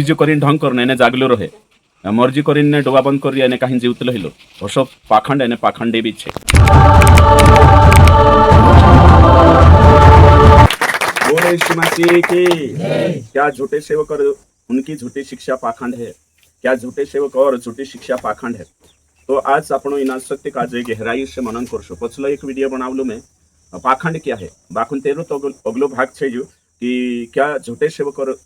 मर्जी करीन ढंग करने एने जागलो रहे मर्जी करीन ने डोबा बंद करी एने कहीं जीवत रहिलो होशो पाखंड एने पाखंडी भी छे। बोले यीशु मसीह की। क्या झूठे सेवक और उनकी झूठी शिक्षा पाखंड है? क्या झूठे सेवक और झूठी शिक्षा पाखंड है? तो आज आपण इन सत्य का जे गहराई से मनन करशो। पछलो एक वीडियो बनावलो में पाखंड क्या है बाकुन तेरो तो अगलो भाग छे जो कि क्या झूठे सेवक और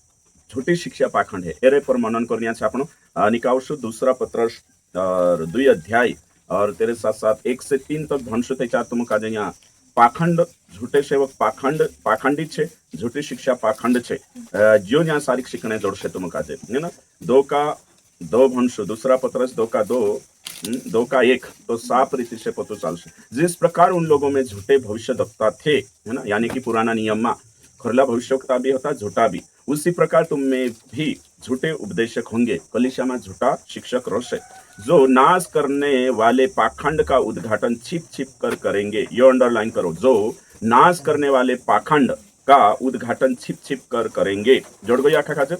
झूठी शिक्षा पाखंड है एरे पर मनन करनिया छे। आपण निकावशो दूसरा पत्र 2 अध्याय और तेरे साथ साथ 1 से 3 तक भणशो त्याच्यात तुम का यहाँ पाखंड झूठे सेवक पाखंड पाखंडी छे झूठी शिक्षा पाखंड छे जो यहाँ सारी शिकणे जोड़शे तुम काजे है ना 2 का 2 भणशो दूसरा पत्रस 2 का 2 2 का 1 तो साफ रीति से पतो चलशे। जिस प्रकार उन लोगों में झूठे भविष्यवक्ता थे है ना यानी कि पुराना नियम में खरला भविष्यवक्ता भी होता झूठा भी उसी प्रकार तुम में भी झूठे उपदेशक होंगे कलीसिया में झूठा शिक्षक रोशे जो नाश करने वाले पाखंड का उद्घाटन छिप छिप कर करेंगे। ये अंडरलाइन करो जो नाश करने वाले पाखंड का उद्घाटन छिप छिप कर करेंगे। जोड़ गई आखा खाते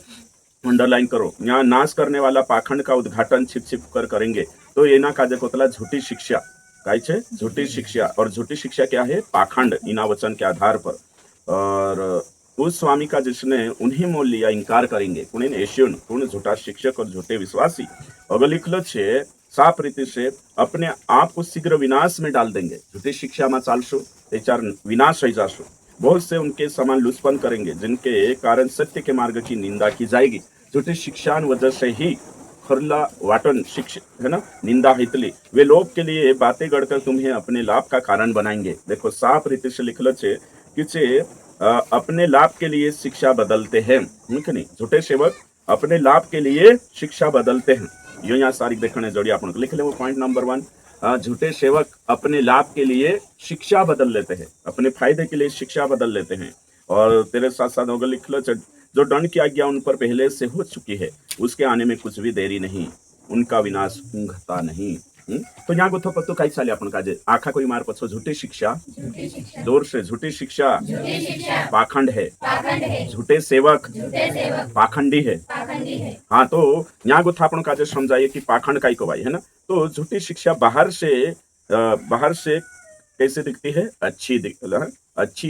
अंडरलाइन करो यहाँ नाश करने वाला पाखंड का उद्घाटन छिप छिप कर करेंगे। तो ये ना काजे कोतला झूठी शिक्षा काय छे झूठी शिक्षा और झूठी शिक्षा क्या है पाखंड इना वचन के आधार पर और उस स्वामी का जिसने उन्हें मोल लिया इंकार करेंगे कुण एशियन कुण झूठा शिक्षक और झूठे विश्वासी अगर लिखलो छे साफ रीति से अपने आप को शीघ्र विनाश में डाल देंगे। झूठी शिक्षा में चालशो त्याचार विनाश हो जाशो। बहुत से उनके समान लुचपन करेंगे जिनके कारण सत्य के मार्ग की निंदा की जाएगी। झूठी शिक्षा वजह से ही खरला वाटन शिक्षक है ना निंदा हितली वे लोग के लिए बातें गढ़कर तुम्हें अपने लाभ का कारण बनाएंगे। देखो साफ रीति से लिखलो छे कि अपने लाभ के लिए शिक्षा बदलते हैं नहीं झूठे सेवक अपने लाभ के लिए शिक्षा बदलते हैं। यो यहाँ सारी देखने जोड़ी अपन लिख ले वो पॉइंट नंबर 1 झूठे सेवक अपने लाभ के लिए शिक्षा बदल लेते हैं अपने फायदे के लिए शिक्षा बदल लेते हैं। और तेरे साथ साथ होगा लिख लो जो दंड की आज्ञा उन पर पहले से हो चुकी है उसके आने में कुछ भी देरी नहीं उनका विनाश ऊँघता नहीं। तो यहाँ गोथो पत्तो कई साले अपन काजे आखा कोई मार पछो झूठी शिक्षा जोर से झूठी शिक्षा पाखंड है झूठे सेवक पाखंडी है। हाँ तो यहाँ गोथा अपन काजे समझाइए कि पाखंड काई को भाई है ना। तो झूठी शिक्षा बाहर से कैसे दिखती है अच्छी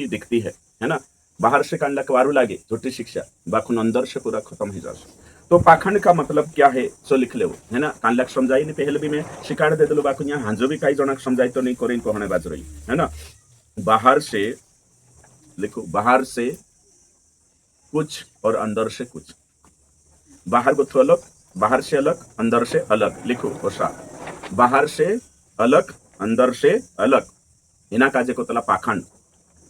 दिखती है ना बाहर से कांडा कवारू लागे झूठी शिक्षा बाकुन अंदर से पूरा खत्म हो जाए। तो पाखंड का मतलब क्या है सो लिख ले है ना कांडा समझाई नहीं पहले भी मैं शिकार दे दिलो बाकुन यहाँ हांजो भी कई जना समझाई तो नहीं कोरिन कोहने बाज रही है ना। बाहर से लिखो बाहर से कुछ और अंदर से कुछ बाहर को अलग बाहर से अलग अंदर से अलग लिखो ओसा बाहर से अलग अंदर से अलग इना काजे को तला पाखंड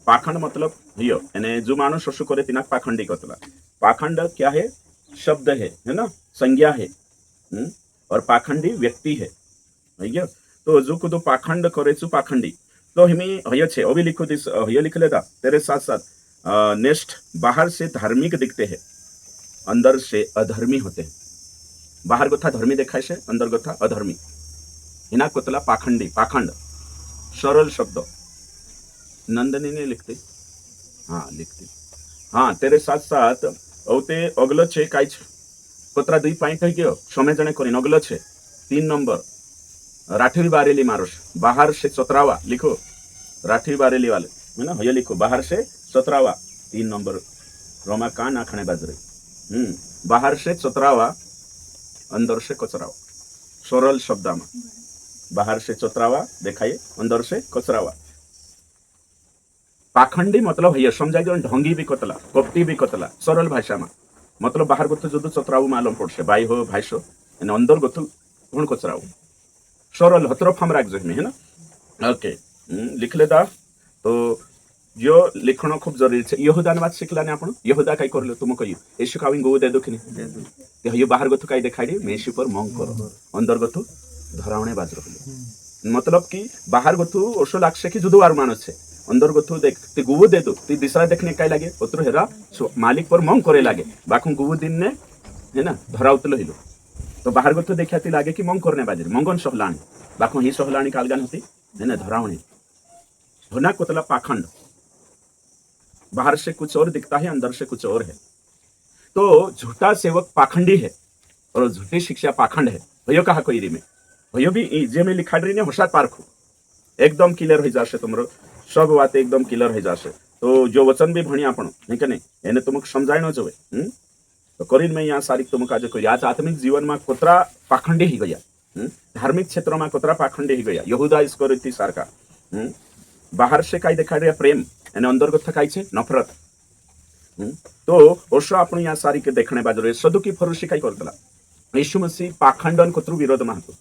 पाखंड मतलब हियो यानी जो मानुष शोषु करे तिना पाखंडी कोतला। पाखंड क्या है शब्द है ना संज्ञा है और पाखंडी व्यक्ति है भैया। तो जो को पाखंड करे छु पाखंडी तो हमें हय छे अभी लिखो दिस हय लिख लेता तेरे साथ साथ नेक्स्ट बाहर से धार्मिक दिखते हैं अंदर से अधर्मी होते हैं। बाहर गोथा धर्मी देखाय से अंदर गोथा अधर्मी इना कोतला पाखंडी पाखंड सरल शब्द नंदनी ने लिखते हाँ लिखते हाँ तेरे साथ साथ औते अगलो छे काई कोतरा 2 पॉइंट है गयो समय जने करीन अगलो छे 3 नंबर राठी बारेली मारोश बाहर से चतरावा लिखो राठी बारेली वाले है ना हय लिखो बाहर से चतरावा 3 नंबर रोमा कान आखने बाजरे बाहर से चतरावा अंदर से कचरावा सरल शब्द में बाहर से चतरावा देखाइए अंदर से कचरावा। पाखंडी मतलब है समझाई जो ढंगी भी कतला कपटी भी कतला सरल भाषा में मतलब बाहर गोथु जो चतराऊ मालूम पड़े भाई हो भाईसो अंदर गोथु कौन कचराऊ सरल हतरफ हम राख में है ना। ओके लिख लेता तो जो लिखना खूब जरूरी है। यहूदा ने बात शिखला ने आपण यहूदा कई कर लो तुम कही यीशु खावी गो दे दो कि नहीं ये बाहर गोथु कई दिखाई मेसी पर मंग करो अंदर गोथु धरावणे बाज रहो मतलब कि बाहर गोथु ओसो लागसे कि जुदो आर मानुस छे अंदर गोथु देख ती गुबु दे दो ती दिसरा देखने कई लागे ओतरो हेरा मालिक पर मंग करे लागे बाकु गुबु दिन ने है ना धराउतलो हिलो तो बाहर गोथु देखियाती लागे कि मंग करने बाजे मंगन सहलाणी बाकु ही सहलाणी कालगान होती है ना धरावणे होना कोतला पाखंड बाहर से कुछ और दिखता है अंदर से कुछ और है। तो झूठा सेवक पाखंडी है और झूठी शिक्षा पाखंड है। भयो कहा कोई में भयो भी जे में लिखा रही ने होशात पारखू एकदम क्लियर हो जासे, तुमरो सब बात एकदम क्लियर हो जासे। तो जो वचन भी भणी आपण नहीं के नहीं एने तुमक समझायनो जोवे। तो करीन में यहाँ सारी तुमक आज कोई आज आत्मिक जीवन में कोतरा पाखंडी ही गया, धार्मिक क्षेत्र में कोतरा पाखंडी ही गया। यहूदा इस्करियोती सारका बाहर से काई देखा रहा प्रेम एने अंतर्गत काई छे नफरत। तो ओशो आपण यहाँ सारी के देखने बाजरे सदुकी फरुशी काई करतला यीशु मसीह पाखंडन कोतरु विरोध में हतो।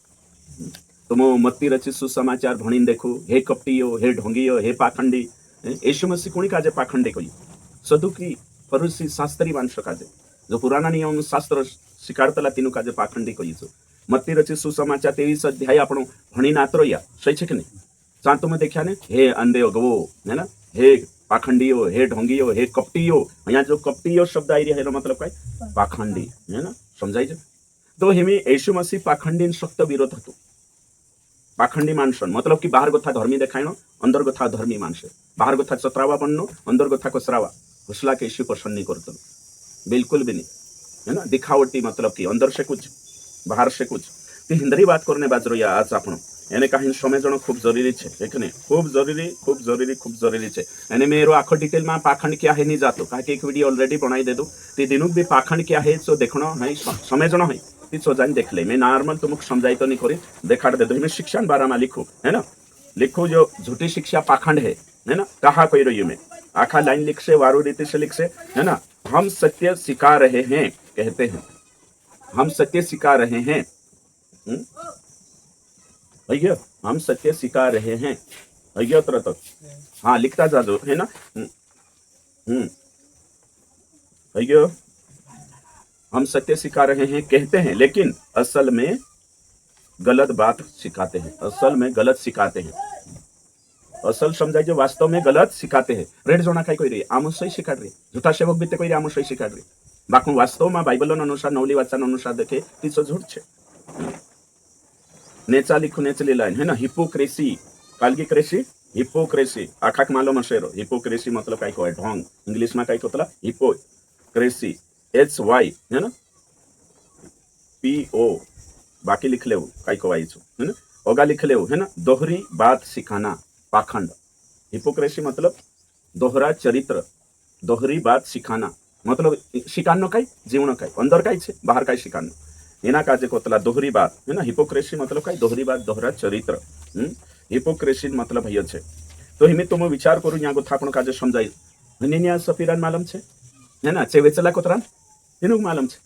तुम मत्ती रची सुसमाचार भणीन देखो हे कपटियो हे ढोंगियो हे पाखंडी यीशु मसीह कुणी काजे पाखंडी कही सदुकी फरुशी शास्त्री मानस काजे जो पुराना नियम शास्त्र शिकारतला तीनु काजे पाखंडी कही। मत्ती रची सुसमाचार 23 अध्याय आपण भणीन आतरोया सही छे के नहीं चांतो में देखा ने हे अंधे गवो है ना हे पाखंडियो हे ढोंगियो हे कपटियो। यहाँ जो कपटियो शब्द आई रहा है मतलब क्या पाखंडी है ना समझाई जाए। तो हिमी यीशु मसीह पाखंडी सख्त विरोध हतो। पाखंडी मानसन मतलब कि बाहर गथा धर्मी देखाइनो अंदर गथा धर्मी मानसे बाहर गथा चतरावा बननो अंदर गथा कसरावा हुसला के यीशु पसंद नहीं करतो बिल्कुल भी नहीं है ना। दिखावटी मतलब कि अंदर से कुछ बाहर से कुछ। तो हिंदरी बात करने बाजरो या आज आपण एने कहीं समझण खूब जरूरी छे देखने खूब जरूरी छे। एने मेरो आखो डिटेल में पाखंड क्या है नहीं जातो काहे एक वीडियो ऑलरेडी बनाई दे दो ते दिनुक भी पाखंड क्या है सो देखणो है समझणो है ती सो जान देख ले। मैं नॉर्मल तुमको समझाई तो नहीं करी देखाड़ दे दो। मैं शिक्षा बारे में लिखू है ना लिखू जो झूठी शिक्षा पाखंड है ना कहा कोई रही मैं आखा लाइन लिख से वारू रीति से लिख से है ना। हम सत्य सिखा रहे हैं कहते हैं हम सत्य सिखा रहे हैं भैया हम सत्य सिखा रहे हैं भैया तरह तक हाँ लिखता जा जो है ना भैया हम सत्य सिखा रहे हैं कहते हैं लेकिन असल में गलत बात सिखाते हैं। असल में गलत सिखाते हैं असल समझाई जो वास्तव में गलत सिखाते हैं। रेड जोना कई कोई रही आमुस ही सिखा रही झूठा सेवक भी कोई आमुस ही सिखा रही बाकू वास्तव में बाइबल अनुसार नवली वाचन अनुसार देखे तीसो झूठ छे। नेचा लिखू नेचली लाइन है ना हिपोक्रेसी कालगी क्रेसी हिपोक्रेसी आखाक मालूम हशेरो हिपोक्रेसी मतलब कई को ढोंग इंग्लिश में कई कोतला हिपोक्रेसी HY है ना PO बाकी लिख ले कई को आई है ना ओगा लिख ले है ना दोहरी बात सिखाना पाखंड। हिपोक्रेसी मतलब दोहरा चरित्र दोहरी बात सिखाना मतलब शिकानो कई जीवन कई अंदर कई छे बाहर कई शिकानो एना काजे कोतला दोहरी बात है ना। हिपोक्रेसी मतलब कई दोहरी बात दोहरा चरित्र हिपोक्रेसी मतलब भैया छे। तो हिमे तुम विचार करू यहाँ गोथा आपण काजे समझाई हनिया सफीरान मालूम छे है ना चेवेचला कोतरान तेनु मालूम छे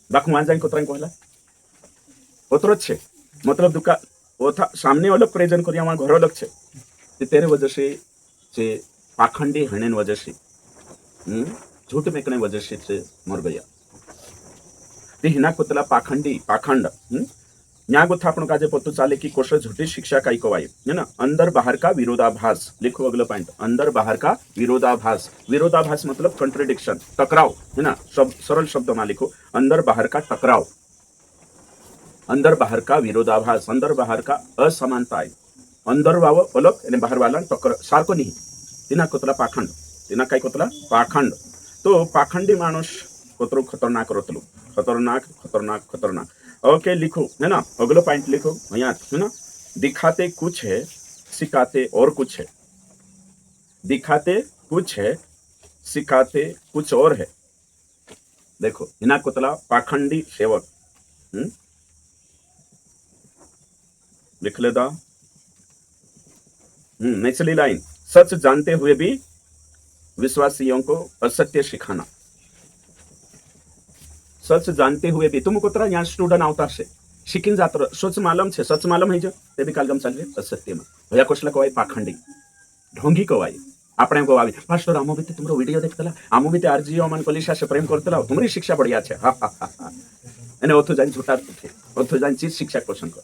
बाकू मान जाई कोतरान कहला ओतरो छे मतलब दुका ओथा सामने अलग प्रेजेंट करिया वहां घर अलग छे ते तेरे वजह से जे पाखंडी हणेन वजह से झूठ मेकने वजह से मर गया ते हिना कोतला पाखंडी पाखंड न्या गोथा आपण काजे पत्तो चाले की कोश झूठी शिक्षा काई को है ना। अंदर बाहर का विरोधाभास लिखो अगला पॉइंट अंदर बाहर का विरोधाभास। विरोधाभास मतलब कंट्रडिक्शन टकराव है ना सब सरल शब्द में लिखो अंदर बाहर का टकराव अंदर बाहर का विरोधाभास अंदर बाहर का असमानता अंदर वाव अलग यानी बाहर वाला टकर सारको नहीं तिना कोतला पाखंड तिना काई कोतला पाखंड। तो पाखंडी मानुष कोतरो खतरनाक रोतलू खतरनाक खतरनाक खतरनाक। ओके लिखो है ना अगला पॉइंट लिखो यहाँ है ना दिखाते कुछ है सिखाते और कुछ है दिखाते कुछ है सिखाते कुछ और है। देखो हिना कोतला पाखंडी सेवक लिख लेदा नेचली लाइन सच जानते हुए भी विश्वासियों को असत्य सिखाना। सच जानते हुए भी तुम कोतरा यहाँ स्टूडेंट आवतार से शिकिन जातर सच मालूम है जो ते भी कालगम चल रहे असत्य में भैया कोशला कवाई पाखंडी ढोंगी कवाई आपणे को आवी पास्टर आमो भी तुमरो वीडियो देखतला आमो भी आरजीओ मन कलिशा से प्रेम करतला तुमरी शिक्षा बढ़िया छे हा हा हा एने ओथो जान झूठा थे ओथो जान चीज शिक्षा क्वेश्चन कर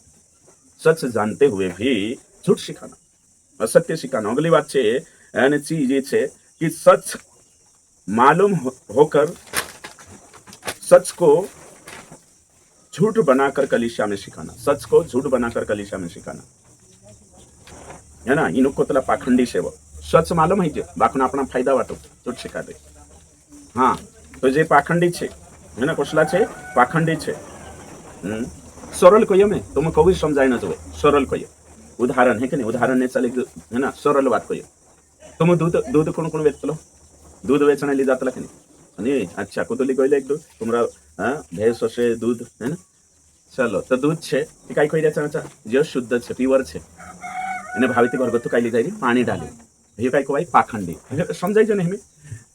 सच जानते हुए भी झूठ सिखाना असत्य सिखाना। अगली बात छे एने चीज ये छे कि सच मालूम होकर सच को झूठ बनाकर कलीसिया में सिखाना सच को झूठ बनाकर कलीसिया में सिखाना है ना। इन कोतला पाखंडी सेवक सच मालूम है जे बाकून अपना फायदा वाटो झूठ सिखा दे हाँ तो जे पाखंडी छे है ना कसला छे पाखंडी छे। सरल कहियो में तुम कभी समझाई न जोए सरल कहियो उदाहरण है कि नहीं उदाहरण ने चले है ना सरल बात कहियो तुम दूध दूध कोण कोण वेचतलो दूध वेचना ली जातला कि नहीं अच्छा कुतुली कहले एक दूध तुमरा भैंस से दूध है ना चलो तो दूध छे काय कही રહ્યા જે શુદ્ધ છે પ્યોર છે એને ભાવીથી ઘરગથ્થુ કાઈ લીધા પાણી ડાલે ये काय को भाई पाखंडी समझाई जो नहीं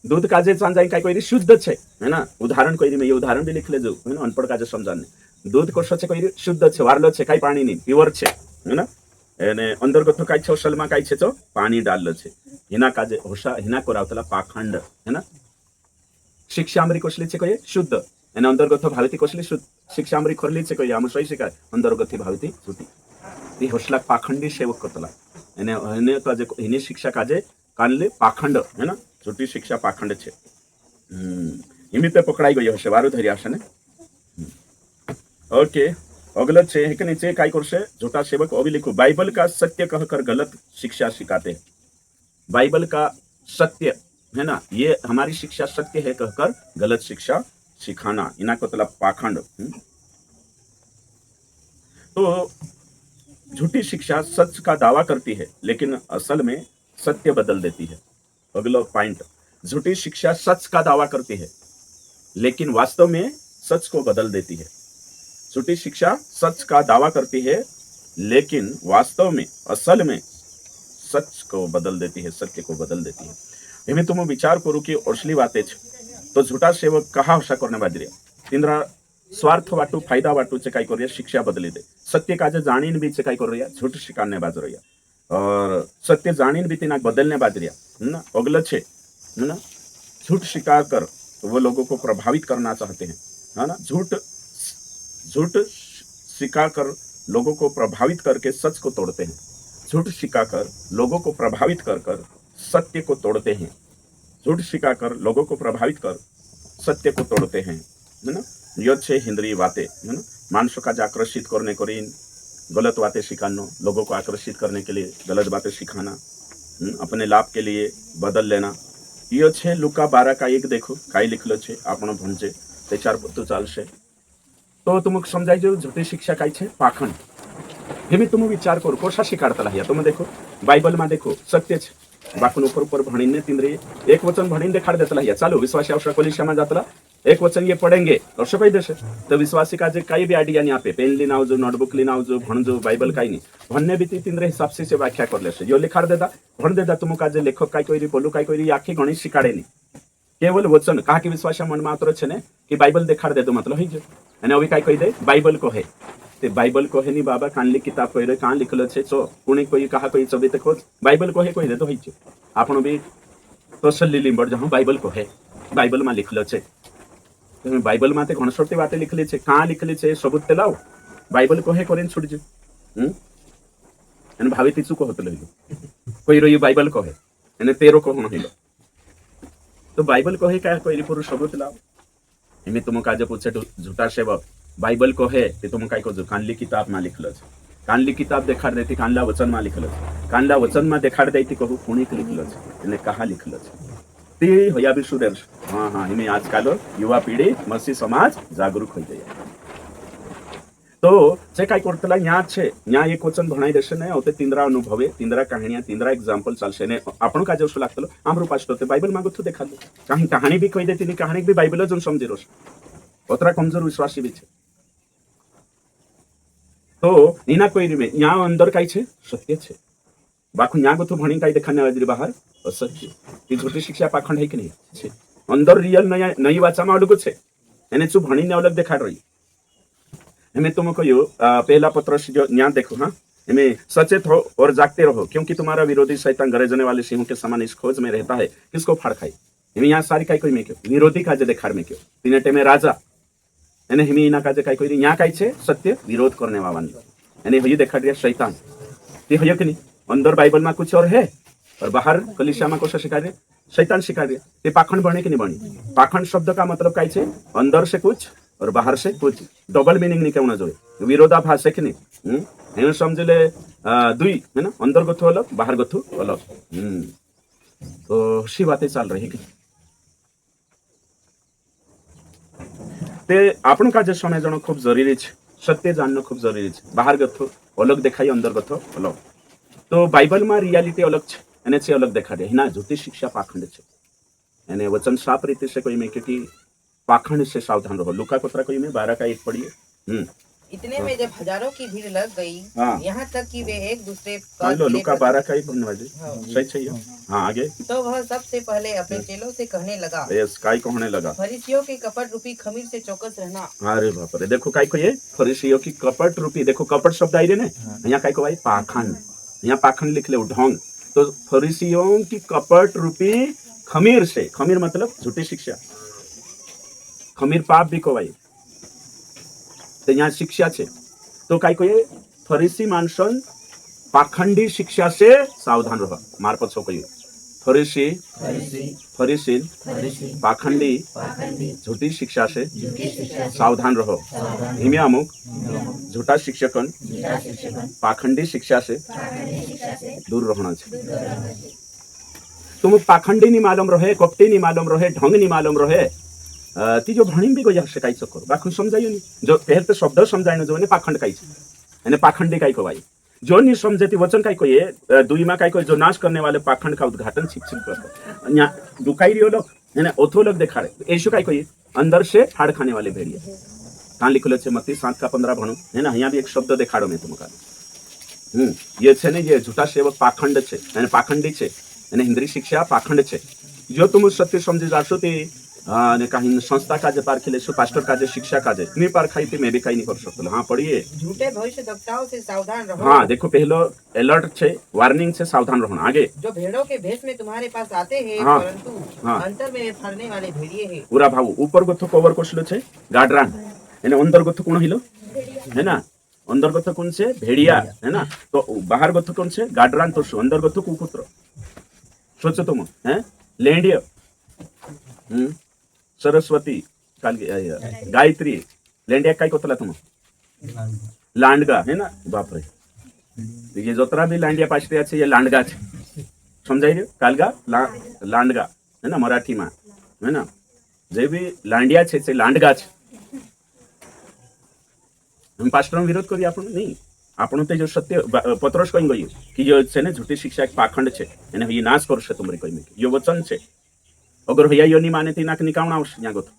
दूध काजे चांजाई काय कोई शुद्ध छे है ना उदाहरण कोई में ये उदाहरण भी लिख ले जो है ना अनपढ़ काजे समझाने दूध को छे कोई शुद्ध छे वारलो छे काई पानी नहीं प्योर छे है ना एने अंदर गथ्थु काय छे असल में काय छे तो पानी डाललो छे हिना काजे होशा हिना कोरावतला पाखंड है ना शिक्षामरी कोसली छे कोई शुद्ध एने अंदर गथ्थु भाविती कोसली शुद्ध शिक्षामरी खोरली छे कोई आम सही शिकाय अंदर गथ्थु भाविती छुटी ती होसला पाखंडी सेवक कतला एने एने तो आज हिने शिक्षा काजे कानले पाखंड है ना छोटी शिक्षा पाखंड छे हिमिते पकड़ाई गई हशे वारो धरी आशे ने ओके अगला छे है कि नीचे काय करशे झूठा सेवक अभी लिखो बाइबल का सत्य कहकर गलत शिक्षा सिखाते हैं बाइबल का सत्य है ना ये हमारी शिक्षा सत्य है कहकर गलत शिक्षा सिखाना इना को मतलब पाखंड तो झूठी शिक्षा सच का दावा करती है लेकिन असल में सत्य बदल देती है अगला पॉइंट झूठी शिक्षा सच का दावा करती है लेकिन वास्तव में सच को बदल देती है झूठी शिक्षा सच का दावा करती है लेकिन वास्तव में असल में सच को बदल देती है सत्य को बदल देती है एम तुम विचार करू कि असली बातें तो झूठा सेवक कहा हशा करने बाजरे तिंद्रा स्वार्थ वाटू फायदा वाटू चे काय कर शिक्षा बदली दे सत्य काजे जाणीन भी चे काय कर रहा झूठ शिकारने बाज रहा और सत्य जाणीन भी तिना बदलने बाज रहा ना अगल छे है ना झूठ शिकार कर वो लोगों को प्रभावित करना चाहते हैं है ना झूठ शिकार कर लोगों को प्रभावित करके सच को तोड़ते हैं झूठ शिकार कर लोगों को प्रभावित कर कर सत्य को तोड़ते हैं झूठ शिकार कर लोगों को प्रभावित कर सत्य को तोड़ते हैं है ना ये छे हिंद्री बातें है ना मानुषों का आकर्षित करने को गलत बातें सिखाना लोगों को आकर्षित करने के लिए गलत बातें सिखाना अपने लाभ के लिए बदल लेना ये छे लुका 12 का 1 देखो काई लिखलो छे आपण भणजे ते चार पत्तू चालशे तो तुम समझाई जो झूठी शिक्षा काई छे पाखंड हेमे तुम विचार करो कोशा शिकारतला या तुम देखो बाइबल में देखो सत्य छे बाकून ऊपर ऊपर भणीने तिंद्रे एक वचन भणीने देखाड़ देतला या चालो विश्वासी आवश्यक कोलिशा में जातला एक वचन ये पढ़ेंगे और सब कही देशे तो विश्वासी का जे कई भी आइडिया नहीं आपे पेन ली नावजो नोटबुक ली नावजो भणजो बाइबल काई नहीं भन्ने भी तिंद्रे हिसाब से व्याख्या कर लेशे यो लिखाड़ देदा भण देदा तुम का जे लेखक काई कोई बोलू काई कोई आखी गणित शिकाड़े नहीं केवल वचन कहा कि विश्वास मन मात्र छे ने कि बाइबल देखाड़ दे दो मतलब ही जो अने अभी काई कही दे बाइबल कहे ते बाइबल कहे नहीं बाबा कानली किताब कही कहाँ लिखल छे तो पुणे कोई कहा कोई चबीते खोज बाइबल कहे कही दे तो ही आपण भी तसल्ली लिंबड़ जहाँ बाइबल कहे बाइबल में लिखल छे बाइबल में घणसोटी बातें लिखली छे कहाँ लिखली छे सबूत ते लाओ बाइबल कहे करें छुट जो भावी ती चुको होते लइलो कोई रही बाइबल कहे एने तेरो कहो नहीं तो बाइबल कहे क्या कोई पुरुष सबूत लाओ एमे तुम काजे पूछे झूठा सेवक बाइबल कहे ते तुम काय को कानली किताब में लिखल छे कानली किताब देखाड़ देती कानला वचन में लिखल छे कानला वचन में देखाड़ देती कहू पुणे लिखल छे एने कहा लिखल छे ते होया भी सुरेर हाँ हाँ इमे आजकल युवा पीढ़ी मसी समाज जागरूक हो गया तो जे काय करतला यहाँ छे यहाँ एक वचन भणाई देशे ने ओते तिंद्रा अनुभवे तिंद्रा कहानियां तिंद्रा एग्जांपल चलशे ने आपण का जो लागतलो आमरो पास्ट होते बाइबल मागो तो देखा कहीं कहानी भी कही देती कहानी भी बाइबल जो समझी रोश ओतरा कमजोर विश्वासी भी छे तो इना कोई में यहाँ अंदर काई छे सत्य छे बाकू यहाँ गो तो भणी काई देखाने वाली बाहर असत्य ये झूठी शिक्षा पाखंड है कि नहीं छे अंदर रियल नई वाचा में अलग छे एने चु भणी ने अलग देखाड़ रही हमें तुम कहो पहला पत्र जो यहाँ देखो हाँ हमें सचेत हो और जागते रहो क्योंकि तुम्हारा विरोधी शैतान गरजने वाले सिंहों के समान इस खोज में रहता है किसको फाड़ खाई हमें यहाँ सारी काई कोई में क्यों विरोधी काजे देखाड़ में क्यों तीनेटे में राजा एने हमें इना काजे काई कोई यहाँ काई छे सत्य विरोध करने वाली एने हई देखाड़ दिया शैतान ते हय कि नहीं अंदर बाइबल में कुछ और है और बाहर कलिसिया में कोशा सिखा रहे शैतान सिखा रहे ते पाखंड बने कि नहीं बनी पाखंड शब्द का मतलब काई छे अंदर से कुछ और बाहर से कुछ डबल मीनिंग नहीं कहना जो विरोधाभास है कि नहीं समझ ले दुई है ना अंदर गथु अलग बाहर गथु अलग तो सी बातें चल रही है कि ते आपण का जे समय जण खूब जरूरी छे, सत्य जानना खूब जरूरी छे। बाहर गथो अलग देखाई, अंदर गथो अलग। तो बाइबल में रियालिटी अलग छे, एने से अलग देखा दे ना झूठी शिक्षा पाखंड छे। एने वचन साफ रीति से कोई में कि पाखंड से सावधान रहो। लुका पत्र कोई में 12 का 1 पढ़िए। इतने में जब हजारों की भीड़ लग गई, यहाँ तक कि वे एक दूसरे मान लो लुका 12 का 1 धन्यवाद जी। सही चाहिए। हाँ आगे। तो वह सबसे पहले अपने चेलों से कहने लगा, यस काई कहने लगा, फरीसियों के कपट रूपी खमीर से चौकस रहना। अरे बाप रे, देखो काई को ये फरीसियों की कपट रूपी, देखो कपट शब्द आई रे ने, यहाँ काई को भाई पाखंड, यहाँ पाखंड लिख ले ढोंग। तो फरीसियों की कपट रूपी खमीर से, खमीर मतलब झूठी शिक्षा, खमीर पाप भी को भाई, तो यहाँ शिक्षा छे। तो काई को ये फरीसी मानसन पाखंडी शिक्षा से सावधान रहो। मार पछो को ये फरीसी पाखंडी झूठी शिक्षा से सावधान रहो। हिमे अमुक झूठा शिक्षकन पाखंडी शिक्षा से दूर रहना चाहिए। तुम पाखंडी नहीं मालूम रहे, कपटी नहीं मालूम रहे, ढंग नहीं मालूम रहे, ती जो भणी भी गया से काई सको बाखु समझाइयो नहीं। जो पहले तो शब्द समझाइनो जो ने पाखंड काई छे, यानी पाखंडी काई को भाई जो नहीं समझती वचन काई को ये दुई में काई को जो नाश करने वाले पाखंड का उद्घाटन शिक्षित करता यहाँ दुकाई रियो लोग है ना, ओथो लोग दिखा रहे ऐशु काई को ये अंदर से फाड़ खाने वाले भेड़िए। कहाँ लिखलो छे मत्ती 7:15 भणो है ना, यहाँ भी एक शब्द दिखाड़ो मैं तुमका। ये छे ने, ये झूठा सेवक पाखंड छे, यानी पाखंडी छे, यानी हिंद्री शिक्षा पाखंड छे। जो तुम सत्य समझी जाशो ते ने कहीं संस्था का जे पारखी लेशो, पास्टर का जे शिक्षा का जे नहीं पारखाई ते मैं भी कहीं नहीं कर सकता। हाँ पढ़िए, झूठे भविष्यद्वक्ताओं से सावधान रहो। हाँ देखो पहलो अलर्ट छे, वार्निंग से सावधान रहना। आगे, जो भेड़ों के भेष में तुम्हारे पास आते हैं, परंतु अंतर में फाड़ने वाले भेड़िए हैं। पूरा भाव ऊपर गोथो कवर कोसलो छे गाडरान, यानी अंदर गोथो कोण हिलो है ना, अंदर गोथो कौन से भेड़िया है ना, तो बाहर गोथो कौन से गाडरान, तो अंदर गोथो कुपुत्र। सोचो तुम है लेंडियो, सरस्वती गायत्री लेंडिया काई कोतला तुम लांडगा है ना। बाप रे, ये जोतरा भी लांडिया पाछते अच्छे ये लांडगा छे, समझाई रहे कालगा लांडगा है ना मराठी में है ना, जे भी लांडिया छे से लांडगा छे। हम पास्टर में विरोध करिए आपण नहीं, आपण ते जो सत्य पत्रोस कहीं गई कि जो छे ने झूठी शिक्षा एक पाखंड छे, एने ये नाश करशे तुमरी कोई में यो वचन छे। अगर भैया यो नहीं माने ती नाक निकावण आवशे यहाँ गोतो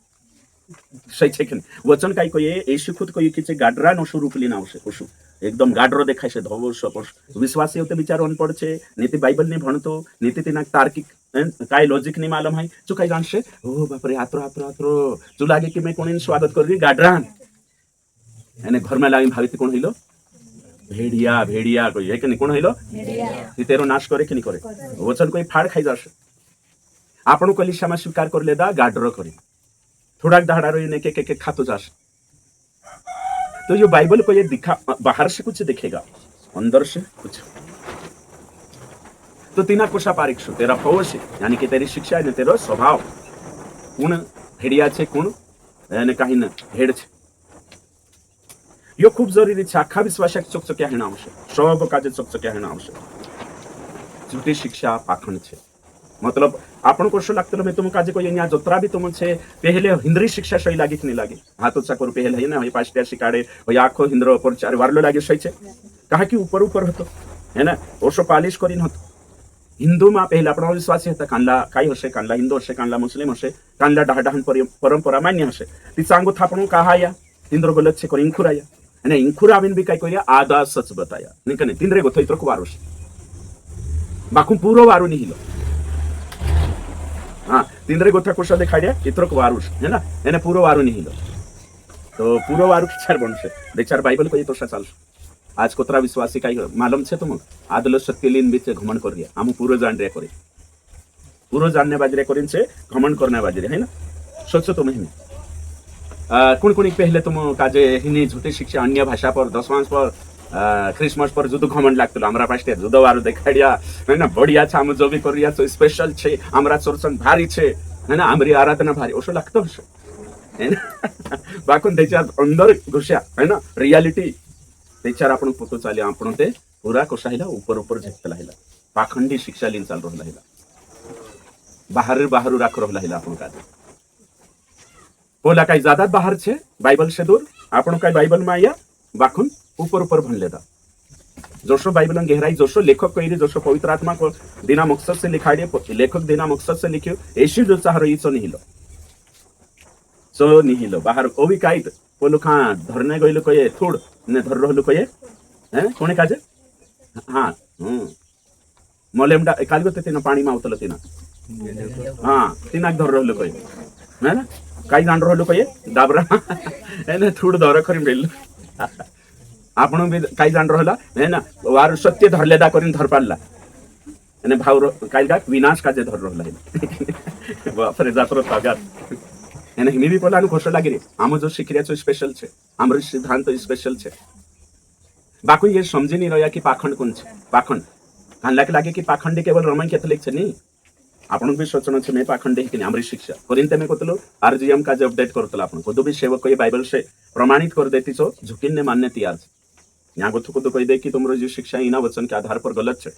सही छे कि वचन काई कोई येशू खुद कोई कि गाडरा नो स्वरूप लीने आवशे। ओशु एकदम गाडरो देखाय छे, धवो सपोस विश्वासी होते बिचारो अनपढ़ छे, नीति बाइबल नहीं भणतो, नीति ती नाक तार्किक काय लॉजिक नहीं मालूम है, जो काई जानशे ओ बाप रे आत्रो आत्रो आत्रो जो लागे कि मैं कोणी स्वागत करबी गाडरान, एने घर में लागी भावित कोण हिलो भेड़िया, भेड़िया कोई है कि नहीं, कोण हिलो ती तेरो नाश करे कि नहीं करे, वचन कोई फाड़ खाई जाशे। आपण कलिशा में स्वीकार कर लेदा गाडरो करे थोड़ा धाड़ा रही के खातो जाश। तो ये बाइबल को ये दिखा, बाहर से कुछ दिखेगा अंदर से कुछ। तो तीना कुशा पारिक्षु तेरा पौष यानी कि तेरी शिक्षा है, तेरा स्वभाव कुण भेड़िया छे, कुण यानी कहीं न भेड़ छे। यो खूब जरूरी छे। आखा विश्वासक चकचक्या हेणा आवश्यक, सब काजे चकचक्या हेणा आवश्यक। झूठी शिक्षा पाखंड छे, मतलब आपण को शो लागतो मैं तुम काजे को यहाँ जोतरा भी तुम छे पहले हिंद्री शिक्षा सही लागे कि नहीं लागे, हाथ उच्चा करू पहले है ना, वही पास्टिया शिकाड़े वही आखो हिंद्रो पर चार वारलो लागे सही छे, कहा कि ऊपर ऊपर होतो है ना, ओशो पालिश करीन होतो। हिंदू में पहले आपण विश्वास है कांडला काई हशे, कांडला हिंदू हशे, कांडला मुस्लिम हशे, कांडला डहाडहान परंपरा मान्य हशे, ती सांगो थापणो कहा या हिंद्रो गलत छे कोरी इंखुराया અને इंखुरा आविन भी काई कोरिया आधा सच बताया नहीं कने तिंद्रे गोथो इतरो वारुस बाकू पूरो वारु नहीं हिलो। हाँ तिंद्रे गोथा कोशा देखाड्या इतरोक वारुस है ना, एने पूरो वारु नहीं हिलो, तो पूरो वारु विचार बनशे बेचार बाइबल को ये तोषा चालशे। आज कोतरा विश्वासी काई मालूम छे तुम आदलो सत्यलीन बीच घमंड कर रिया, आमु पूरो जान रे करे, पूरो जानने बाजरे करिन से घमंड करने बाजरे है ना। सोचो तुम हिने कुण कुणी पहले तुम काजे हिनी झूठी शिक्षा अन्य भाषा पर दशमांश पर क्रिसमस पर जुदो घमंड लागतो हमरा पास्टे जुदो वारो देखाड्या है ना, बढ़िया छ हम जो भी कर रिया छो स्पेशल छे, हमरा चर्चन भारी छे है ना, हमरी आराधना भारी ओशो लागतो हशे है ना। बाकून त्याच्या अंदर घुस्या है ना रियालिटी त्याच्यावर आपण पोतो चाले आपण ते पूरा कोसाहिला ऊपर ऊपर झेकला हिला पाखंडी शिक्षा लीन चाल रहला हिला बाहर बाहर राख रहला हिला आपण का पोला काही जातात बाहेर छे बाइबल से दूर आपण काही बाइबल में आया बाखुन ऊपर ऊपर भन लेता जोशो बाइबल गहराई जोशो लेखक कही जोशो पवित्र आत्मा को दिना मकसद से लिखाड़े लेखक दिना मकसद से लिखियो ऐसी जो चाह रही सो निहिलो बाहर ओ भी काई पोलो खा धरने गइलो कये थोड़ ने धर रहलो कये हैं कोने काजे हां मलेमडा काल गते तिना पानी में उतल तिना हां तिना धर रहलो कये है ना काई जान रहलो कये दाबरा एने थोड़ धर करिम बेल आपण भी काई जान रहला है ना वार सत्य धरलेदा करिन धर पाडला एने भाव काई का विनाश काजे धर रहला बाप रे जातरो तागात एने हिमी भी पोलानु खोश लागे रे आम जो शिखरियाचो स्पेशल छे आमर सिद्धांत स्पेशल छे बाकू ये समझी नहीं रहा कि पाखंड कोन छे पाखंड कान लागे कि पाखंडी केवल रोमन कैथोलिक छे नहीं आपण भी सोचना छे मैं पाखंडी कि आमरी शिक्षा कोरिन्थे में कोतलो आरजीएम का जो अपडेट करतला आपण को भी सेवक ये बाइबल से प्रमाणित कर देती छो झुकिन ने मानने तैयार छे यहाँ को तो कह दे कि तुमरो जो शिक्षा इना वचन के आधार पर गलत छे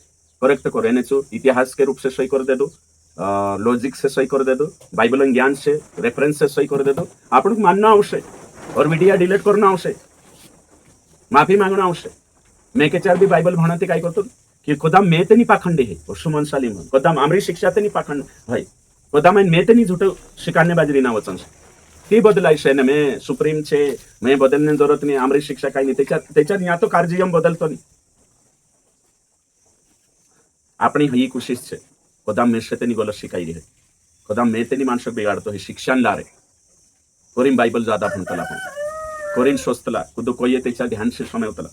करेक्ट कर एने छो इतिहास के रूप से सही कर दे दो लॉजिक से सही कर दे दो बाइबल ज्ञान से रेफरेंस से सही कर दे दो आपण मानना आवश्यक और वीडियो डिलीट करना आवश्यक माफी मांगना आवश्यक मैं के चार भी बाइबल भणते काय करतो कि कदाम मैं तेनी पाखंडी है और सुमनशाली मन कदाम आमरी शिक्षा तेनी पाखंड है कदाम मैं तेनी झूठो शिकारने बाजरी ना वचन ती बदलाई से ने मैं सुप्रीम छे मैं बदलने जरूरत नहीं आमरी शिक्षा काय नहीं तेचा या तो कार्जियम बदलतो नहीं अपनी ही कोशिश छे कदाम मैं से तेनी गलत शिकाई रे कदाम मैं तेनी मानस बिगाड़तो है शिक्षण ला रे कोरिन बाइबल ज्यादा भणतला कोरिन सोचतला कुदो कोये तेचा ध्यान से समय उतला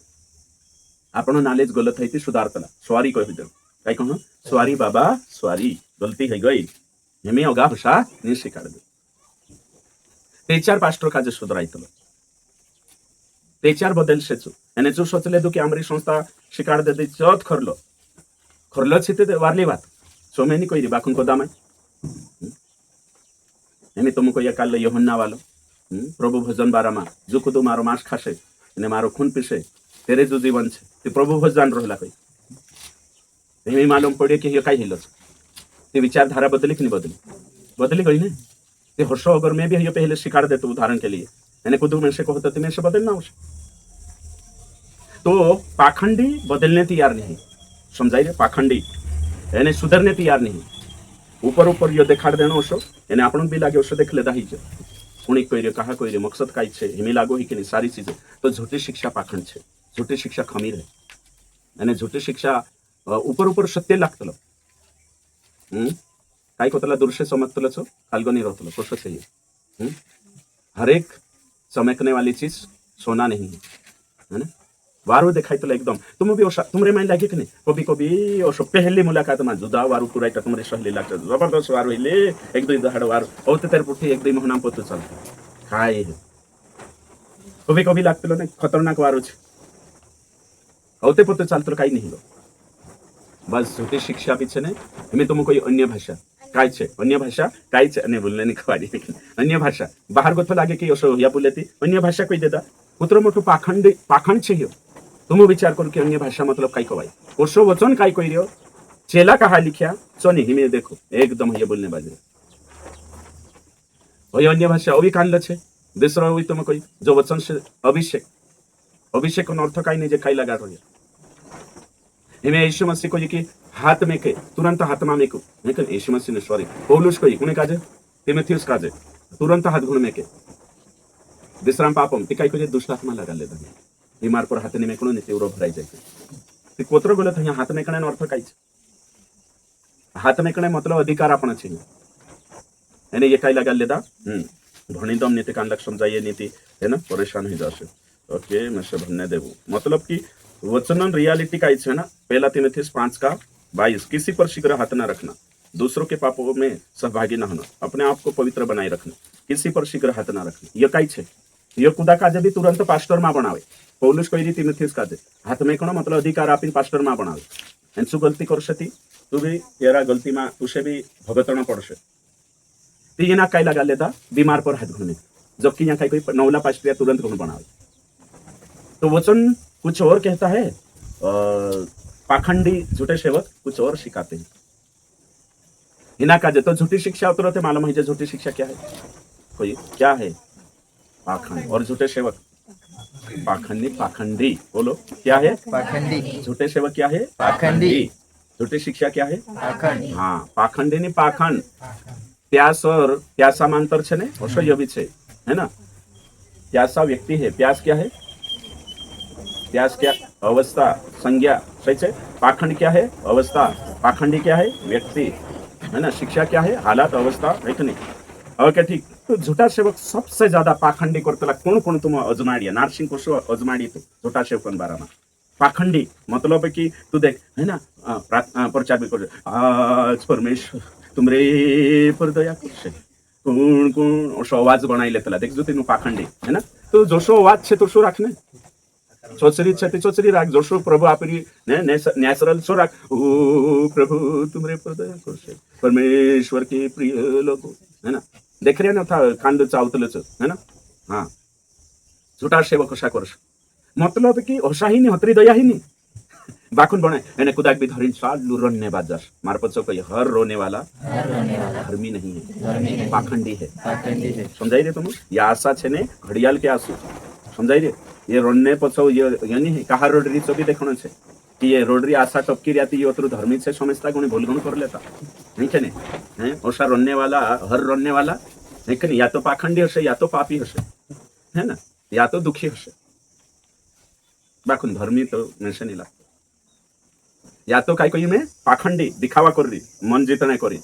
आपण नॉलेज गलत है सुधारतला सॉरी कह दे काय कहनो सॉरी बाबा सॉरी गलती है गई हेमे अगा भाषा नहीं शिकार दे तेचार पास्टर का जे सुधराइतलो तेचार बदल से एने जो सोचले दो कि आमरी संस्था शिकार दे चौथ खरलो छिते वारली बात सोमेनी कोई बाकुन को दाम एमे तुमको ये काल यूहन्ना वालो प्रभु भजन बारामा जो कुदो मारो मांस खासे ने मारो खून पीसे तेरे जो जीवन छे ते प्रभु भज जान रहला कोई एमे मालूम पड़े कि ये काई हिलो ते विचारधारा बदली कि नहीं बदली गई ने ते हर्षो अगर मैं भी ये पहले शिकार देता उदाहरण के लिए मैंने कुदो में से कहता तो मैं से बदलना हो तो पाखंडी बदलने तैयार नहीं समझाई रे पाखंडी एने सुधरने तैयार नहीं ऊपर ऊपर यो देखाड़ देना ओसो एने आपण भी लागे ओसो देख लेता ही जे कुणी कोई रे कहा कोई रे मकसद काई छे हिमी लागो ही कि नहीं सारी चीजें तो झूठी शिक्षा पाखंड छे झूठी शिक्षा खमीर है एने झूठी शिक्षा ऊपर ऊपर सत्य लागतलो काय कोतला दूरशे समजतलो छो कालगनी रहतलो कोसो छे हर एक चमकने वाली चीज सोना नहीं है ना वारू देखाई तो एकदम तुम भी तुमरे माइंड लागे कि नहीं कभी कभी ओसो पहली मुलाकात में जुदा वारू पूरा तुमरे सहेली लागत जबरदस्त वारू ले एक दुई दहाड़ वारू औते तेरे पुठी एक दुई महीना पतो चल खाए कभी कभी लागतलो ना खतरनाक वारू छे औते पतो चलतो काही नहीं लो बस झूठी शिक्षा पीछे ने हमें तुम कोई अन्य भाषा काय छे अन्य भाषा काय छे ने बोलने नहीं खवाड़ी अन्य भाषा बाहर गोथो लागे कि ओसो या बोलेती अन्य भाषा कोई देता पुत्र मोटो पाखंड छे तुम विचार करो कि अन्य भाषा मतलब काय कवाई ओसो वचन काय कोई रियो चेला कहा लिखिया सोनी हिमे देखो एकदम ये बोलने बाजे ओय अन्य भाषा ओवी कान लछे दूसरा ओवी तुम कोई जो वचन से अभिषेक को अर्थ काय नहीं जे काय लगा रही हिमे यीशु मसीह को ये कि हाथ में के तुरंत हाथ में को लेकिन यीशु मसीह ने सॉरी पौलुस को कुने काजे तिमोथियस काजे तुरंत हाथ गुण में के विश्राम पापम ती काय को दुष्ट आत्मा लगा ले दने बीमार पर हाथ में कोनो नीति उरो भराई जाय ती कोत्र गलत है हाथ में कणे अर्थ काय हाथ में कणे मतलब अधिकार आपण छे एने ये काय लगा लेदा भणिदम नीति कान लक्षण समझाइए नीति है ना परेशान हो जासे ओके मैं से भन्ने देबो मतलब कि वचनन रियलिटी का है ना पहला तीमुथियुस 5:22 किसी पर शीघ्र हाथ न रखना दूसरों के पापों में सहभागी न होना अपने आप को पवित्र बनाए रखना किसी पर शीघ्र हाथ न रखना ये काई छे ये खुदा काजे भी तुरंत पास्टर में बनावे पौलुस कही री तीमुथियुस काजे हाथ में कणो मतलब अधिकार आपन पास्टर में बनावे एंसु गलती करसे तू भी तेरा गलती में तुसे भी भगतण पड़से ती ना काई लगा लेता बीमार पर हाथ घुने जबकि यहाँ कोई नौला पास्टर तुरंत घुन बनावे तो वचन कुछ और कहता है पाखंडी झूठे सेवक कुछ और सिखाते हैं हिना का तो झूठी शिक्षा उतरते मालूम है झूठी शिक्षा क्या है कोई क्या है? पाखंड। और झूठे सेवक पाखंडी, पाखंडी बोलो क्या है? पाखंडी। झूठे सेवक क्या है? पाखंडी। झूठी शिक्षा क्या है? पाखंड। हाँ, पाखंडी ने पाखंड। प्यास और प्यासा में अंतर छे ने अवश्य भी छे, है ना? प्यासा व्यक्ति है, प्यास क्या है? प्यास क्या? अवस्था, संज्ञा, सही है। पाखंड क्या है? अवस्था। पाखंडी क्या है? व्यक्ति, है ना? शिक्षा क्या है? हालात, अवस्था, है कि नहीं? ओके, ठीक। तो झूठा सेवक सबसे ज्यादा पाखंडी करतला कोण कोण तुम अजमाडिया नारसिंह को अजमाडी तू झूठा सेवकन बारा में पाखंडी मतलब है कि तू देख, है ना? प्रचार भी कर, आज परमेश्वर तुमरे पर दया करशे, कोण कोण अशो आवाज बनाई लेतला देख जो तेनु पाखंडी, है ना? तो जोशो आवाज छे तो शो राखने चोचरी छे ते चोचरी राख, जोशो प्रभु आपरी ने नेचुरल शो राख, ओ प्रभु तुमरे पर दया करशे, परमेश्वर के प्रिय लोगो, है ना? देख रहे ना था कांद चावतलच, है ना? हाँ, झूठा सेवक अशा करश मतलब कि अशा ही नहीं, हतरी दया ही नहीं। बाखुन बनाए एने कुदाक भी धरिन चालू रोने बाजार मार पछो कही हर रोने वाला धर्मी नहीं है, पाखंडी है। समझाई रे तुम? ये आशा छे ने घड़ियाल के आंसू, समझाई रे? ये रोने पछो ये नहीं है कहा रोडरी चो भी देखणो छे कि ये रोडरी आशा टपकी रहती ये उतरू धर्मी छे समझता गुण भूल गुण कर लेता, नहीं छे ने? हैं ओसा रोने वाला, हर रोने वाला है कि नहीं? या तो पाखंडी हशे, या तो पापी हशे, है ना? या तो दुखी हशे। बाखुन धर्मी तो मेसे नहीं लगता। या तो काय कोई में पाखंडी दिखावा कर रही मन जीतने करी,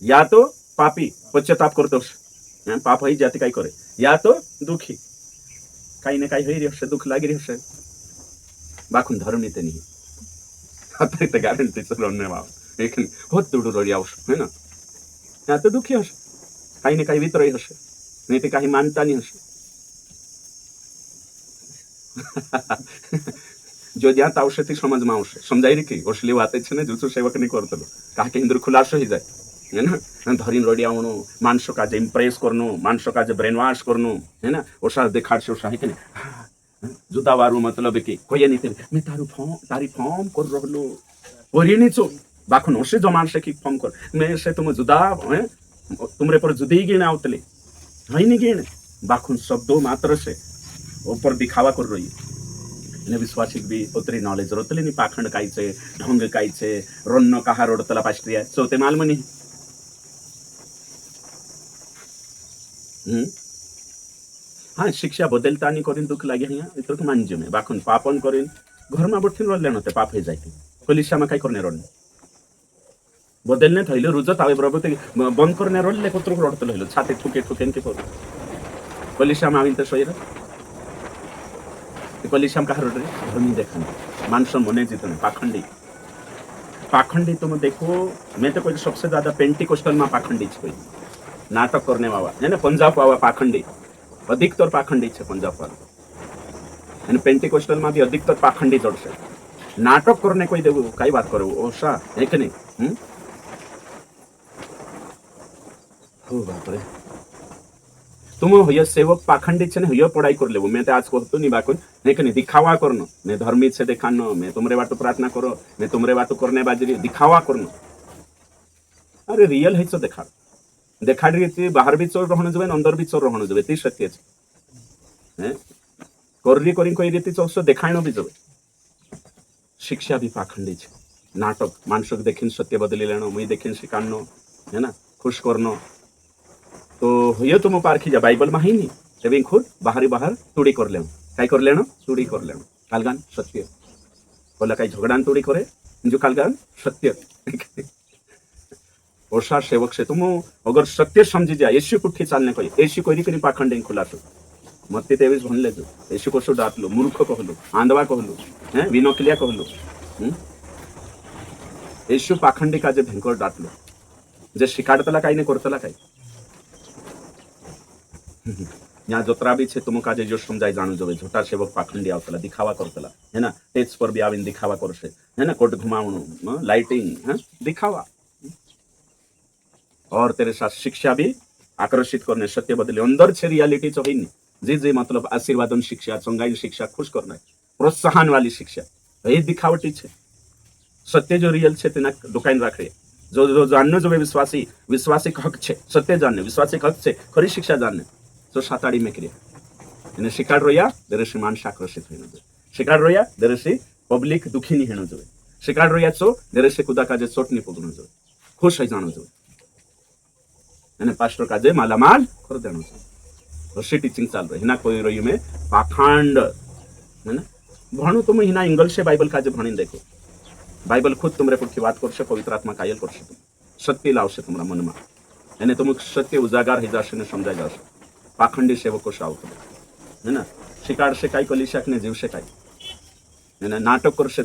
या तो पापी पश्चाताप करते पाप ही जाती काय करे, या तो दुखी काही ना काही होई रही दुख लागी रही हशे। बाखुन धर्मी ते नहीं आता ते गारंटी चलने वाला एक बहुत दूर रोड़ी आवश्यक, है ना? या तो दुखी हशे, काही ना काही वितरही हशे, नहीं तो काही मानता नहीं हशे। जो ज्યાં આવશે તે સમજમાં આવશે, સમજાય રે કે ઓસલી વાત છે ને જૂઠું સેવક નહીં કરતલો કાકે ઇન્દ્ર ખુલાસો ही जाए, है ना? धरिन रोडी आवणो मानसो काजे इम्प्रेस करनो, मानसो काजे ब्रेन वॉश करनो, है ना? ओसा देखाडशे ओसा है के जुदा वारू मतलब कि कोई नहीं थे मैं तारी फॉर्म कर रहलो ओरिनी चो बाखुन ओसे जो मानसे की फॉर्म कर मैं से तुम जुदा है तुमरे पर जुदी गिण आवतले है नहीं गिण बाखुन शब्दों मात्र से ऊपर दिखावा कर रही है। विश्वासिक भी उतरी नॉलेज रोतले नहीं पाखंड कायचे ढोंग कायचे रोन्न कहा रोडतला पाष्ट्रिया चौथे मालमनी हाँ शिक्षा बदलता नहीं करीन दुख लगे यहाँ इतर तो मानजे में बाखुन पापन करीन घर में बठिन रोले नते पाप है जाते पुलिस में काय करने रोने बदलने थैले रुजत आवे बरोबर ते बंद करने रोले कुत्र रोडतले हलो छाती ठुके ठुकेन के पर पुलिस में आविन ते सोयरा कलिशाम कहा रोड धर्मी देखने मानसन मने जीतने पाखंडी पाखंडी तुम देखो मैं तो कोई सबसे ज्यादा पेंटिकोस्टल में पाखंडी कोई नाटक करने वाला है ना पंजाब वाला पाखंडी अधिकतर पाखंडी है पंजाब वाला पेंटिकोस्टल में भी अधिकतर पाखंडी जड़ से नाटक करने कोई देखो कई बात करो ओसा है कि नहीं हो बाप रे तुम हुए सेवक पाखंडी छे ने हुए पढ़ाई कर लेवो मैं तो आज कहतो नहीं बाकुन नहीं कि नहीं दिखावा करनो मैं धर्मी छे देखानो मैं तुमरे बाटो प्रार्थना करो मैं तुमरे बाटो करने बाजरी दिखावा करनो अरे रियल है तो देखाड़ रही बाहर भी चोर रहने जबे अंदर भी चोर रहने जबे ती सत्य छे हैं कररी करी कोई रीति चोर देखाणो भी जबे शिक्षा भी पाखंडी छे नाटक मानसक देखिन सत्य बदली लेनो मुई देखिन शिकानो है ना खुश करनो तो ये तुम पारखी जा बाइबल में ही नहीं तेबे खुद बाहरी बाहर तुड़ी कर लेनो काय कर लेनो तुड़ी कर लेनो कालगान सत्य बोला कई झगड़ान तुड़ी करे जो कालगान सत्य ओसा सेवक से तुम अगर सत्य समझी जा यीशु कुठी चालने कोई यीशु कोई करी पाखंडी खुलासो मत्ती 23 भन ले यीशु को डाटलो मूर्ख कहलो आंधवा कहलो हैं विनोकलिया कहलो यीशु पाखंडी का जे भयंकर डाटलो जे शिकाडतला काही नाही करतला काही यहाँ जोतरा भी छे तुम काजे जो समझाई जानो जो झूठा सेवक पाखंडी आवतला दिखावा करतला है ना टेज पर भी आविन दिखावा करशे है ना कोट घुमावणो लाइटिंग है दिखावा और तेरे साथ शिक्षा भी आकर्षित करने सत्य बदले अंदर छे रियलिटी तो ही जी जी मतलब आशीर्वादन शिक्षा चंगाई शिक्षा खुश करना प्रोत्साहन वाली शिक्षा ये दिखावटी छे सत्य जो रियल छे तेना दुकान राखे जो जो जानने जो विश्वासी विश्वासी हक छे सत्य जानने विश्वासी हक छे खरी शिक्षा जानने सो साताड़ी में क्रिया એને શિકાર રોયા દરેશી માનસ આકર્ષિત હોઈને જોઈએ શિકાર રોયા દરેશી પબ્લિક દુખી ની હેણો જોઈએ શિકાર રોયા છો દરેશી કુદા કાજે ચોટ ની પગણો જોઈએ ખુશ હઈ જાણો જોઈએ અને પાસ્ટર કાજે માલામાલ कर देना चाहिए वर्षी टीचिंग चाल रही हिना कोई रही में पाखंड है ना भणु तुम हिना इंग्लिश से बाइबल काजे भणी देखो बाइबल खुद तुमरे पुढची वात करशे पवित्र आत्मा कायल करशे तुम सत्य लावशे तुमरा मनमा એને तुम सत्य उजागार हई जाशे ने समजाय जाशे पाखंडी सेवको शावतो है ना शिकाडशे काय कलिशाक ने जीवशे काय है ना नाटक करशे